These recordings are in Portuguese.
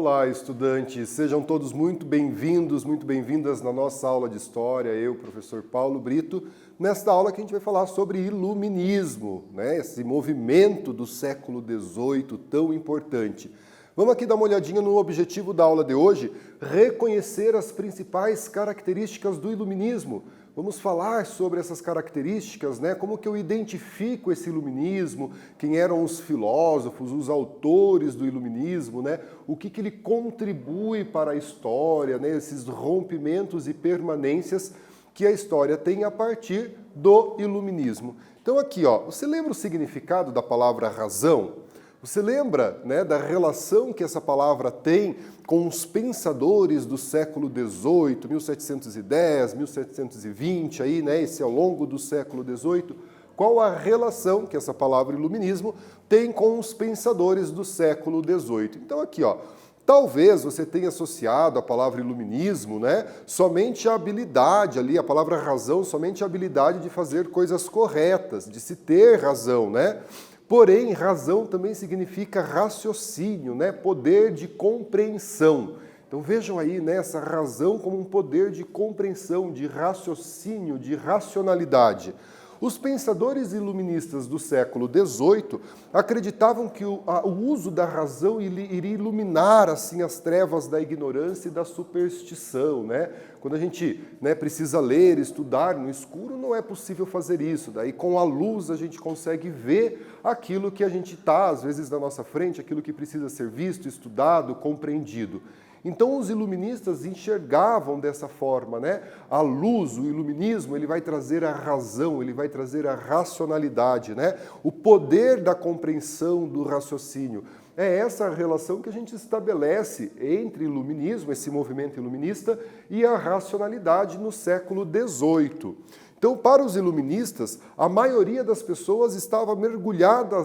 Olá, estudantes! Sejam todos muito bem-vindos, muito bem-vindas na nossa aula de História, eu, professor Paulo Brito, nesta aula que a gente vai falar sobre iluminismo, né? Esse movimento do século XVIII tão importante. Vamos aqui dar uma olhadinha no objetivo da aula de hoje, reconhecer as principais características do iluminismo. Vamos falar sobre essas características, né? Como que eu identifico esse iluminismo, quem eram os filósofos, os autores do iluminismo, né? O que ele contribui para a história, né? Esses rompimentos e permanências que a história tem a partir do iluminismo. Então aqui, ó, você lembra o significado da palavra razão? Você lembra, né, da relação que essa palavra tem com os pensadores do século XVIII, 1710, 1720, aí, né, esse ao longo do século XVIII? Qual a relação que essa palavra iluminismo tem com os pensadores do século XVIII? Então aqui, ó, talvez você tenha associado a palavra iluminismo, né, somente a habilidade ali, a palavra razão, somente a habilidade de fazer coisas corretas, de se ter razão, né? Porém, razão também significa raciocínio, né? Poder de compreensão. Então vejam aí, né, essa razão como um poder de compreensão, de raciocínio, de racionalidade. Os pensadores iluministas do século XVIII acreditavam que o uso da razão iria iluminar assim as trevas da ignorância e da superstição, né? Quando a gente, né, precisa ler, estudar no escuro, não é possível fazer isso. Daí com a luz a gente consegue ver aquilo que a gente está, às vezes, na nossa frente, aquilo que precisa ser visto, estudado, compreendido. Então os iluministas enxergavam dessa forma, né? A luz, o iluminismo, ele vai trazer a razão, ele vai trazer a racionalidade, né? O poder da compreensão do raciocínio. É essa a relação que a gente estabelece entre o iluminismo, esse movimento iluminista, e a racionalidade no século XVIII. Então, para os iluministas, a maioria das pessoas estava mergulhada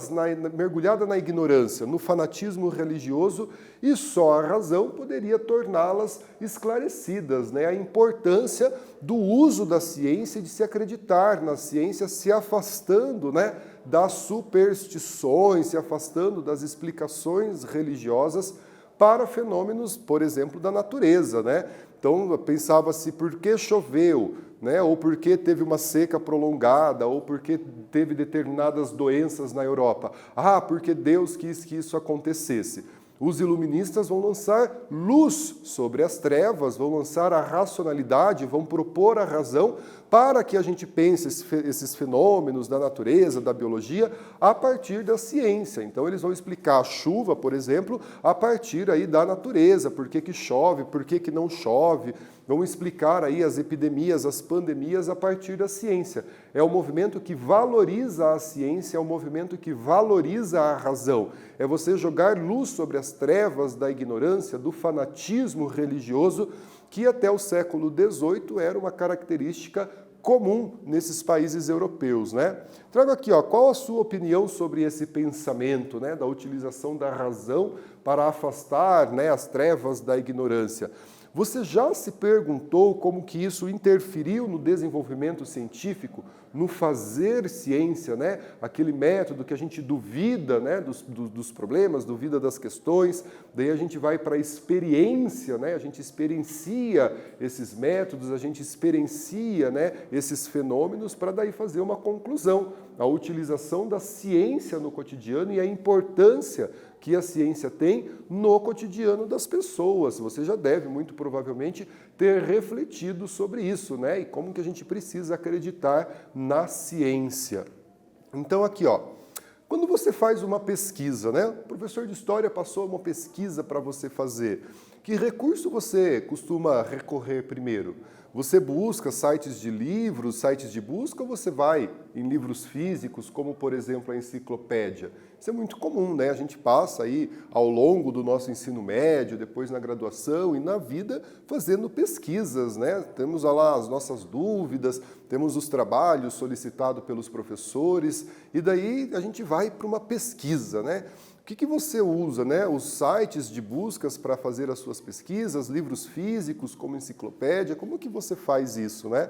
na ignorância, no fanatismo religioso, e só a razão poderia torná-las esclarecidas, né? A importância do uso da ciência e de se acreditar na ciência, se afastando, né, das superstições, se afastando das explicações religiosas para fenômenos, por exemplo, da natureza, né? Então, pensava-se por que choveu, né? Ou porque teve uma seca prolongada, ou porque teve determinadas doenças na Europa. Ah, porque Deus quis que isso acontecesse. Os iluministas vão lançar luz sobre as trevas, vão lançar a racionalidade, vão propor a razão para que a gente pense esses fenômenos da natureza, da biologia, a partir da ciência. Então eles vão explicar a chuva, por exemplo, a partir aí da natureza, por que chove, por que não chove. Vão explicar aí as epidemias, as pandemias a partir da ciência. É um movimento que valoriza a ciência, é um movimento que valoriza a razão. É você jogar luz sobre as trevas da ignorância, do fanatismo religioso, que até o século XVIII era uma característica comum nesses países europeus, né? Trago aqui, ó, qual a sua opinião sobre esse pensamento, né, da utilização da razão para afastar, né, as trevas da ignorância? Você já se perguntou como que isso interferiu no desenvolvimento científico, no fazer ciência, né? Aquele método que a gente duvida, né, dos problemas, duvida das questões, daí a gente vai para a experiência, né? A gente experiencia esses métodos, a gente experiencia, né, esses fenômenos para daí fazer uma conclusão. A utilização da ciência no cotidiano e a importância que a ciência tem no cotidiano das pessoas. Você já deve, muito provavelmente, ter refletido sobre isso, né? E como que a gente precisa acreditar na ciência. Então aqui, ó, quando você faz uma pesquisa, né? O professor de História passou uma pesquisa para você fazer. Que recurso você costuma recorrer primeiro? Você busca sites de livros, sites de busca, ou você vai em livros físicos, como, por exemplo, a enciclopédia? Isso é muito comum, né? A gente passa aí ao longo do nosso ensino médio, depois na graduação e na vida, fazendo pesquisas, né? Temos lá as nossas dúvidas, temos os trabalhos solicitados pelos professores, e daí a gente vai para uma pesquisa, né? O que você usa, né? Os sites de buscas para fazer as suas pesquisas, livros físicos como enciclopédia, como que você faz isso, né?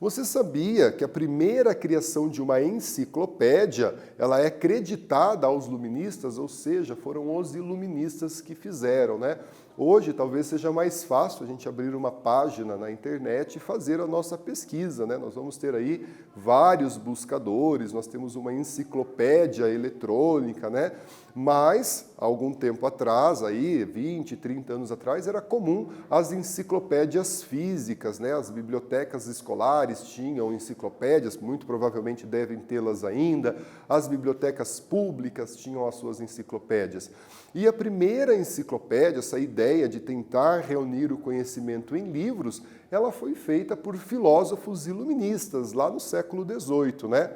Você sabia que a primeira criação de uma enciclopédia, ela é creditada aos luministas, ou seja, foram os iluministas que fizeram, né? Hoje talvez seja mais fácil a gente abrir uma página na internet e fazer a nossa pesquisa, né? Nós vamos ter aí vários buscadores, nós temos uma enciclopédia eletrônica, né? Mas, há algum tempo atrás, aí, 20, 30 anos atrás, era comum as enciclopédias físicas, né? As bibliotecas escolares tinham enciclopédias, muito provavelmente devem tê-las ainda, as bibliotecas públicas tinham as suas enciclopédias. E a primeira enciclopédia, essa ideia de tentar reunir o conhecimento em livros, ela foi feita por filósofos iluministas, lá no século XVIII, né?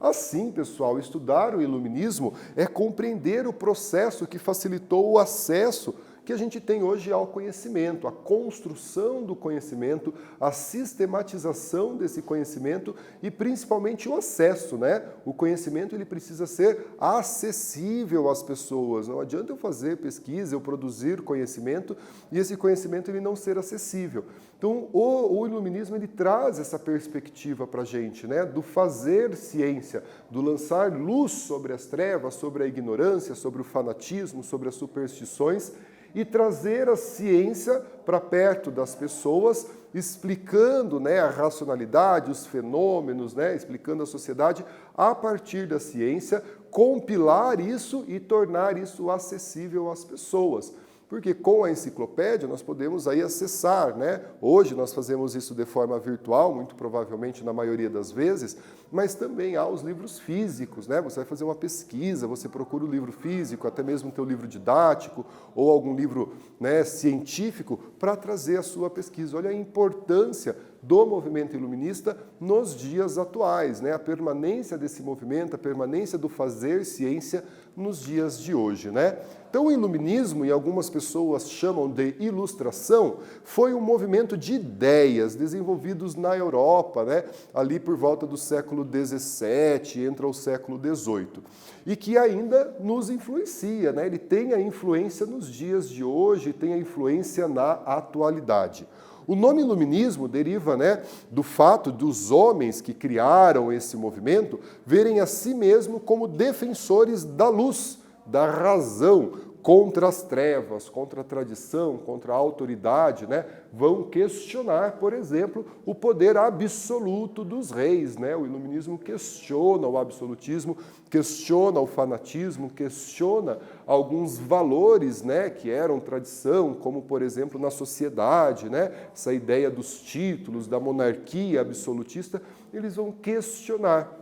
Assim, pessoal, estudar o iluminismo é compreender o processo que facilitou o acesso que a gente tem hoje ao conhecimento, a construção do conhecimento, a sistematização desse conhecimento e principalmente o acesso, né? O conhecimento ele precisa ser acessível às pessoas. Não adianta eu fazer pesquisa, eu produzir conhecimento e esse conhecimento ele não ser acessível. Então, o iluminismo ele traz essa perspectiva para a gente, né? Do fazer ciência, do lançar luz sobre as trevas, sobre a ignorância, sobre o fanatismo, sobre as superstições, e trazer a ciência para perto das pessoas, explicando, né, a racionalidade, os fenômenos, né, explicando a sociedade a partir da ciência, compilar isso e tornar isso acessível às pessoas. Porque com a enciclopédia nós podemos aí acessar, né? Hoje nós fazemos isso de forma virtual, muito provavelmente na maioria das vezes, mas também há os livros físicos, né? Você vai fazer uma pesquisa, você procura o livro físico, até mesmo o teu livro didático ou algum livro, né, científico para trazer a sua pesquisa. Olha a importância do movimento iluminista nos dias atuais, né? A permanência desse movimento, a permanência do fazer ciência nos dias de hoje, né? Então, o iluminismo, e algumas pessoas chamam de ilustração, foi um movimento de ideias desenvolvidos na Europa, né? Ali por volta do século XVII, entra o século XVIII, e que ainda nos influencia, né? Ele tem a influência nos dias de hoje, tem a influência na atualidade. O nome iluminismo deriva, né, do fato dos homens que criaram esse movimento verem a si mesmo como defensores da luz, da razão, contra as trevas, contra a tradição, contra a autoridade, né? Vão questionar, por exemplo, o poder absoluto dos reis, né? O iluminismo questiona o absolutismo, questiona o fanatismo, questiona alguns valores, né, que eram tradição, como, por exemplo, na sociedade, né? Essa ideia dos títulos, da monarquia absolutista, eles vão questionar.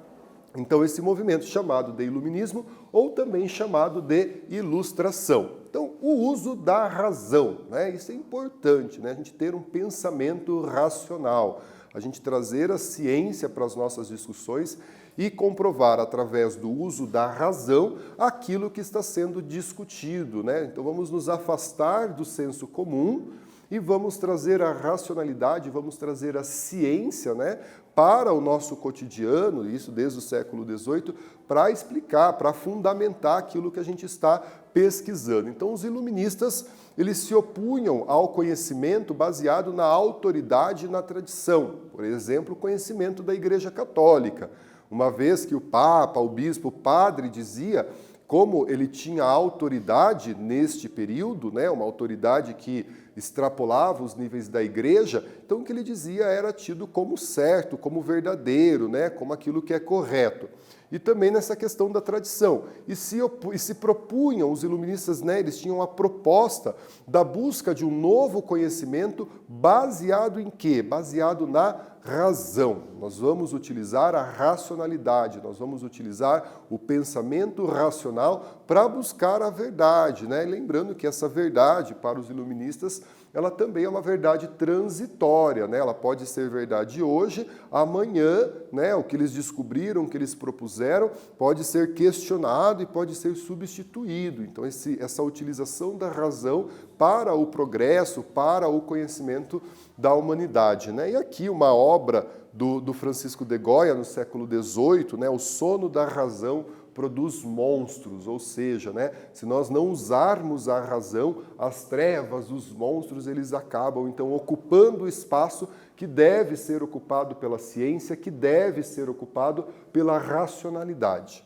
Então, esse movimento chamado de iluminismo ou também chamado de ilustração. Então, o uso da razão, né? Isso é importante, né? A gente ter um pensamento racional, a gente trazer a ciência para as nossas discussões e comprovar através do uso da razão aquilo que está sendo discutido, né? Então, vamos nos afastar do senso comum e vamos trazer a racionalidade, vamos trazer a ciência, né, para o nosso cotidiano, isso desde o século XVIII, para explicar, para fundamentar aquilo que a gente está pesquisando. Então, os iluministas, eles se opunham ao conhecimento baseado na autoridade e na tradição. Por exemplo, o conhecimento da Igreja Católica. Uma vez que o Papa, o Bispo, o Padre dizia como ele tinha autoridade neste período, né, uma autoridade que extrapolava os níveis da igreja, então o que ele dizia era tido como certo, como verdadeiro, né, como aquilo que é correto. E também nessa questão da tradição. E se propunham, os iluministas, né, eles tinham a proposta da busca de um novo conhecimento baseado em quê? Baseado na razão. Nós vamos utilizar a racionalidade, nós vamos utilizar o pensamento racional para buscar a verdade, né? Lembrando que essa verdade, para os iluministas, ela também é uma verdade transitória, né? Ela pode ser verdade hoje, amanhã, né? O que eles descobriram, o que eles propuseram, pode ser questionado e pode ser substituído. Então, essa utilização da razão para o progresso, para o conhecimento da humanidade, né? E aqui uma obra do Francisco de Goya, no século XVIII, né? O sono da razão produz monstros, ou seja, né, se nós não usarmos a razão, as trevas, os monstros, eles acabam, então, ocupando o espaço que deve ser ocupado pela ciência, que deve ser ocupado pela racionalidade.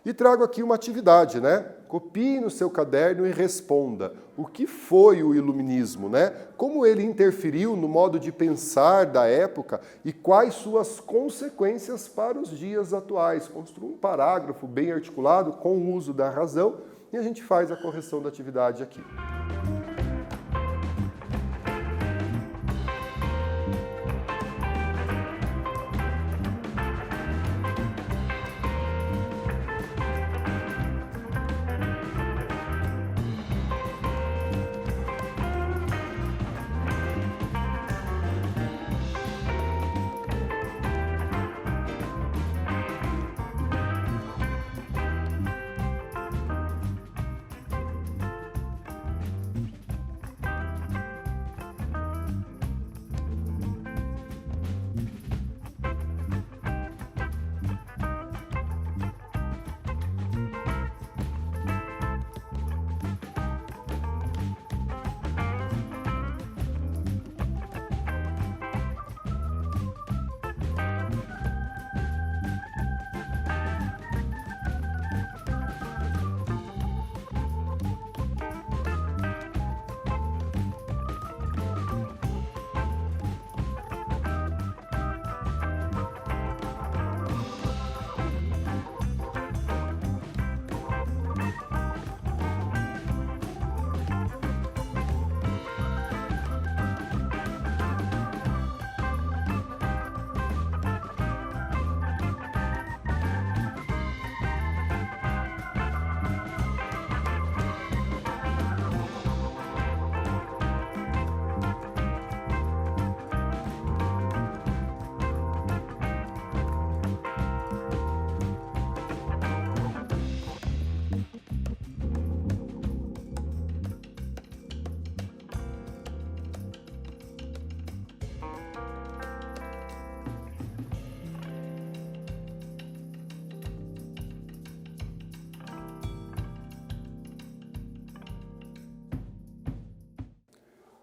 E trago aqui uma atividade, né? Copie no seu caderno e responda. O que foi o iluminismo, né? Como ele interferiu no modo de pensar da época e quais suas consequências para os dias atuais? Construa um parágrafo bem articulado com o uso da razão e a gente faz a correção da atividade aqui.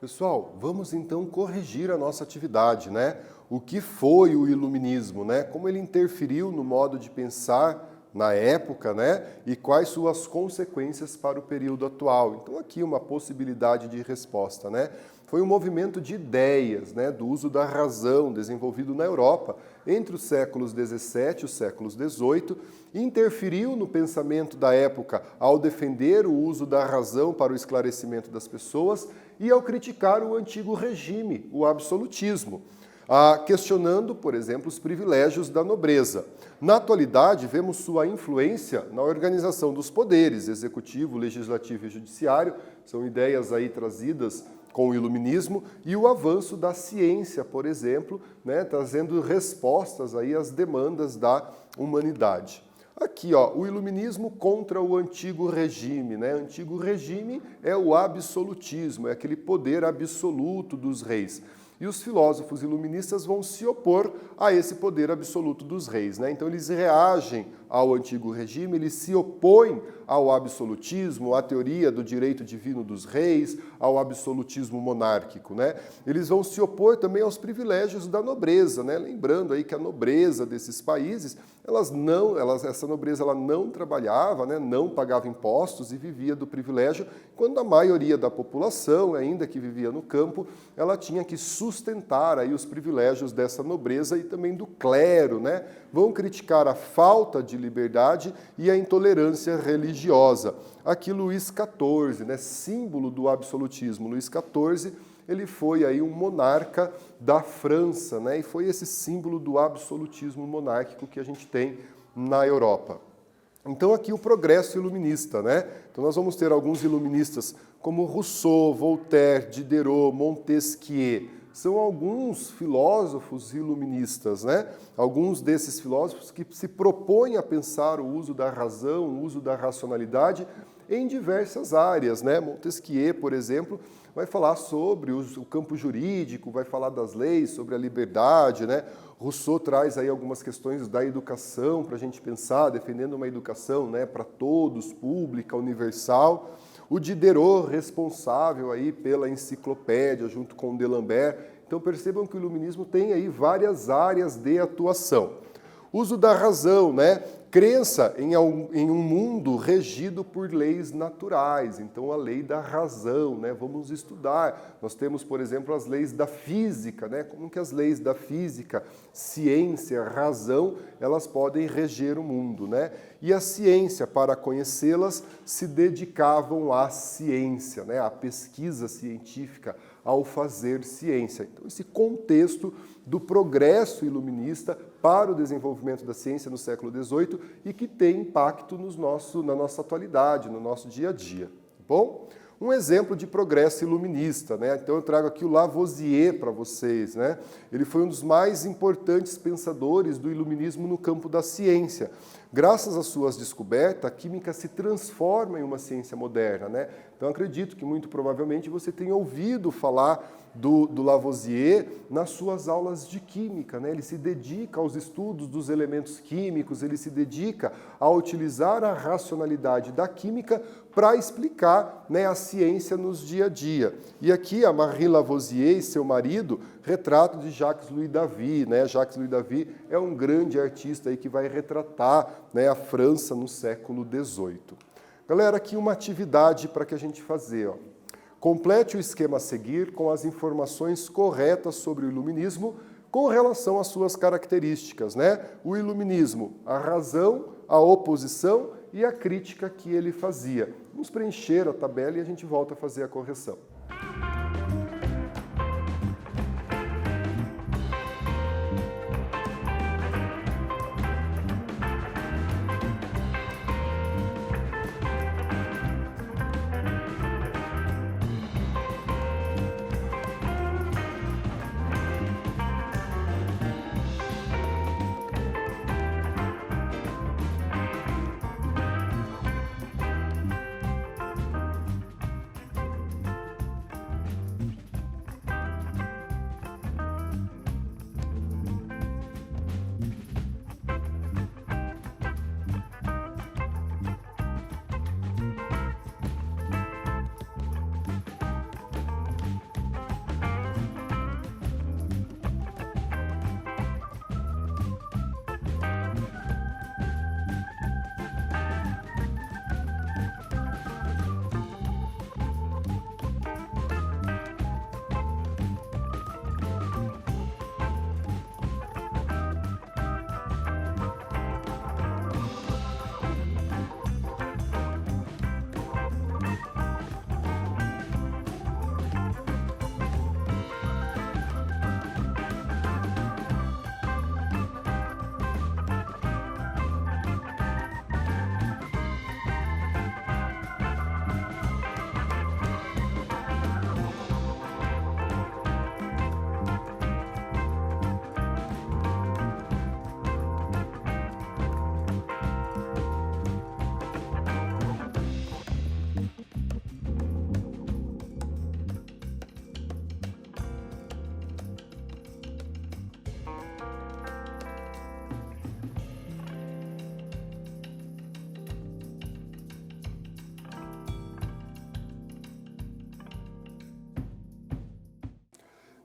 Pessoal, vamos então corrigir a nossa atividade, né? O que foi o iluminismo, né? Como ele interferiu no modo de pensar na época, né? E quais suas consequências para o período atual. Então aqui uma possibilidade de resposta, né? Foi um movimento de ideias, né? Do uso da razão desenvolvido na Europa entre os séculos XVII e os séculos XVIII, interferiu no pensamento da época ao defender o uso da razão para o esclarecimento das pessoas e ao criticar o antigo regime, o absolutismo, questionando, por exemplo, os privilégios da nobreza. Na atualidade, vemos sua influência na organização dos poderes, executivo, legislativo e judiciário, são ideias aí trazidas com o iluminismo, e o avanço da ciência, por exemplo, né, trazendo respostas aí às demandas da humanidade. Aqui, ó, o iluminismo contra o antigo regime, né? O antigo regime é o absolutismo, é aquele poder absoluto dos reis. E os filósofos iluministas vão se opor a esse poder absoluto dos reis, né? Então eles reagem ao antigo regime, eles se opõem ao absolutismo, à teoria do direito divino dos reis, ao absolutismo monárquico, né? Eles vão se opor também aos privilégios da nobreza, né? Lembrando aí que a nobreza desses países, essa nobreza ela não trabalhava, né? Não pagava impostos e vivia do privilégio, quando a maioria da população, ainda que vivia no campo, ela tinha que sustentar aí os privilégios dessa nobreza e também do clero, né? Vão criticar a falta de liberdade e a intolerância religiosa. Aqui Luís XIV, né, símbolo do absolutismo. Luís XIV, ele foi aí um monarca da França, né, e foi esse símbolo do absolutismo monárquico que a gente tem na Europa. Então aqui o progresso iluminista, né? Então nós vamos ter alguns iluministas como Rousseau, Voltaire, Diderot, Montesquieu. São alguns filósofos iluministas, né? Alguns desses filósofos que se propõem a pensar o uso da razão, o uso da racionalidade em diversas áreas, né? Montesquieu, por exemplo, vai falar sobre o campo jurídico, vai falar das leis, sobre a liberdade, né? Rousseau traz aí algumas questões da educação para a gente pensar, defendendo uma educação, né, para todos, pública, universal. O Diderot, responsável aí pela enciclopédia, junto com o D'Alembert. Então percebam que o iluminismo tem aí várias áreas de atuação. Uso da razão, né? Crença em um mundo regido por leis naturais, então a lei da razão, né? Vamos estudar. Nós temos, por exemplo, as leis da física, né? Como que as leis da física, ciência, razão, elas podem reger o mundo, né? E a ciência, para conhecê-las, se dedicavam à ciência, né? À pesquisa científica, ao fazer ciência. Então, esse contexto do progresso iluminista para o desenvolvimento da ciência no século XVIII e que tem impacto na nossa atualidade, no nosso dia a dia. Bom, um exemplo de progresso iluminista, né? Então eu trago aqui o Lavoisier para vocês, né? Ele foi um dos mais importantes pensadores do iluminismo no campo da ciência. Graças às suas descobertas, a química se transforma em uma ciência moderna, né? Então acredito que muito provavelmente você tenha ouvido falar do Lavoisier nas suas aulas de química, né? Ele se dedica aos estudos dos elementos químicos, ele se dedica a utilizar a racionalidade da química para explicar, né, a ciência nos dia a dia. E aqui a Marie Lavoisier e seu marido, retrato de Jacques-Louis David, né? Jacques-Louis David é um grande artista aí que vai retratar, né, a França no século XVIII. Galera, aqui uma atividade para que a gente fazer, ó. Complete o esquema a seguir com as informações corretas sobre o iluminismo com relação às suas características, né? O iluminismo, a razão, a oposição e a crítica que ele fazia. Vamos preencher a tabela e a gente volta a fazer a correção.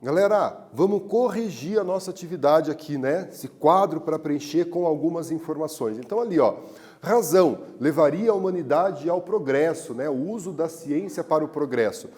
Galera, vamos corrigir a nossa atividade aqui, né? Esse quadro para preencher com algumas informações. Então ali, ó, razão levaria a humanidade ao progresso, né? O uso da ciência para o progresso.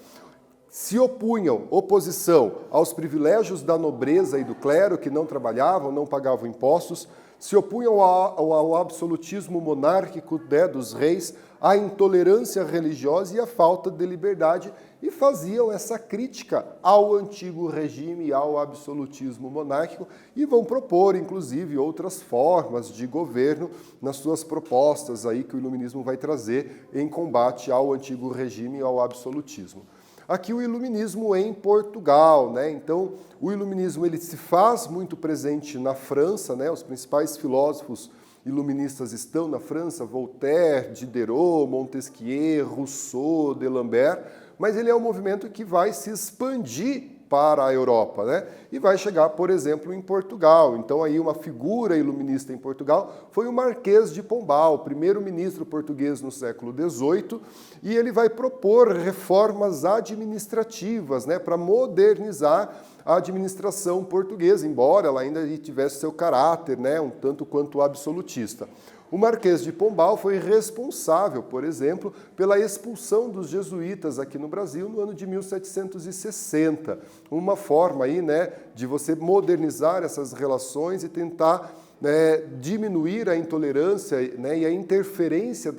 Se opunham, oposição, aos privilégios da nobreza e do clero, que não trabalhavam, não pagavam impostos, se opunham ao absolutismo monárquico, né, dos reis, à intolerância religiosa e à falta de liberdade, e faziam essa crítica ao antigo regime e ao absolutismo monárquico, e vão propor, inclusive, outras formas de governo nas suas propostas aí que o iluminismo vai trazer em combate ao antigo regime e ao absolutismo. Aqui o iluminismo em Portugal, né? Então, o iluminismo ele se faz muito presente na França, né? Os principais filósofos iluministas estão na França, Voltaire, Diderot, Montesquieu, Rousseau, D'Alembert, mas ele é um movimento que vai se expandir para a Europa, né? E vai chegar, por exemplo, em Portugal. Então aí uma figura iluminista em Portugal foi o Marquês de Pombal, primeiro-ministro português no século XVIII, e ele vai propor reformas administrativas, né, para modernizar a administração portuguesa, embora ela ainda tivesse seu caráter, né, um tanto quanto absolutista. O Marquês de Pombal foi responsável, por exemplo, pela expulsão dos jesuítas aqui no Brasil no ano de 1760. Uma forma aí, né, de você modernizar essas relações e tentar diminuir a intolerância, né, e a interferência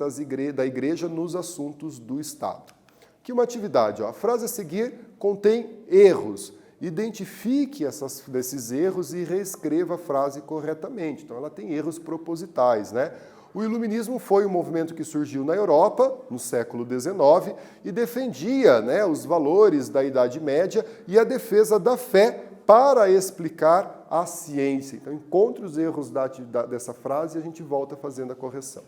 da igreja nos assuntos do Estado. Aqui uma atividade, ó. A frase a seguir contém erros. Identifique desses erros e reescreva a frase corretamente. Então, ela tem erros propositais, né? O iluminismo foi um movimento que surgiu na Europa, no século XIX, e defendia, né, os valores da Idade Média e a defesa da fé para explicar a ciência. Então, encontre os erros dessa frase e a gente volta fazendo a correção.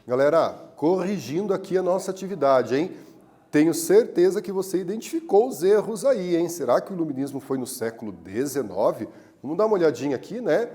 Galera, corrigindo aqui a nossa atividade, hein? Tenho certeza que você identificou os erros aí, hein? Será que o iluminismo foi no século XIX? Vamos dar uma olhadinha aqui, né?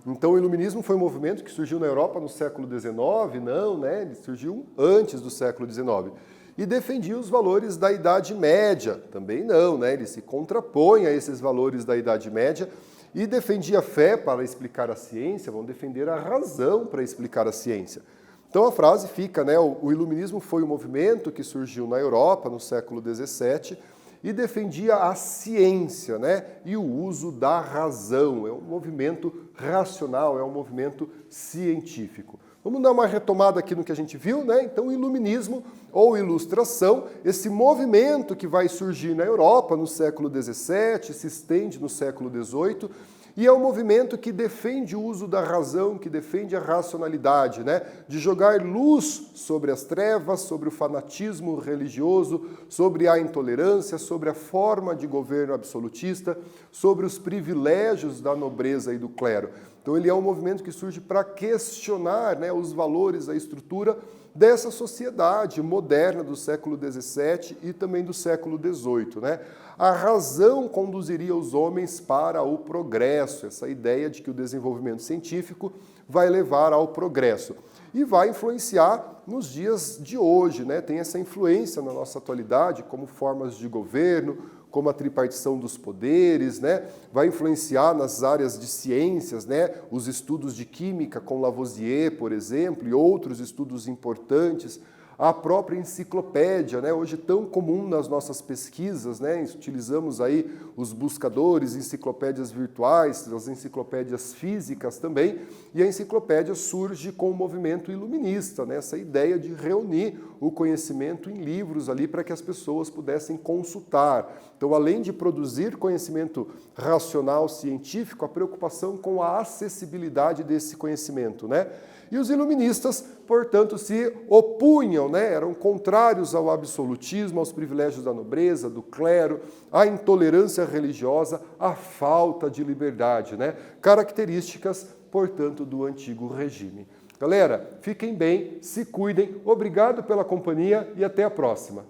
Então, o iluminismo foi um movimento que surgiu na Europa no século XIX? Não, né? Ele surgiu antes do século XIX. E defendia os valores da Idade Média? Também não, né? Ele se contrapõe a esses valores da Idade Média e defendia a fé para explicar a ciência, vão defender a razão para explicar a ciência. Então a frase fica, né, o iluminismo foi um movimento que surgiu na Europa no século XVII e defendia a ciência, né, e o uso da razão. É um movimento racional, é um movimento científico. Vamos dar uma retomada aqui no que a gente viu, né? Então o iluminismo ou ilustração, esse movimento que vai surgir na Europa no século XVII, se estende no século XVIII, e é um movimento que defende o uso da razão, que defende a racionalidade, né? De jogar luz sobre as trevas, sobre o fanatismo religioso, sobre a intolerância, sobre a forma de governo absolutista, sobre os privilégios da nobreza e do clero. Então ele é um movimento que surge para questionar, né, os valores, a estrutura dessa sociedade moderna do século XVII e também do século XVIII, né? A razão conduziria os homens para o progresso, essa ideia de que o desenvolvimento científico vai levar ao progresso. E vai influenciar nos dias de hoje, né? Tem essa influência na nossa atualidade, como formas de governo, como a tripartição dos poderes, né? Vai influenciar nas áreas de ciências, né? Os estudos de química com Lavoisier, por exemplo, e outros estudos importantes, a própria enciclopédia, né? Hoje tão comum nas nossas pesquisas, né? Utilizamos aí os buscadores, enciclopédias virtuais, as enciclopédias físicas também, e a enciclopédia surge com o movimento iluminista, né? Essa ideia de reunir o conhecimento em livros ali para que as pessoas pudessem consultar. Então, além de produzir conhecimento racional, científico, a preocupação com a acessibilidade desse conhecimento, né? E os iluministas, portanto, se opunham, né? Eram contrários ao absolutismo, aos privilégios da nobreza, do clero, à intolerância religiosa, à falta de liberdade, né? Características, portanto, do antigo regime. Galera, fiquem bem, se cuidem, obrigado pela companhia e até a próxima.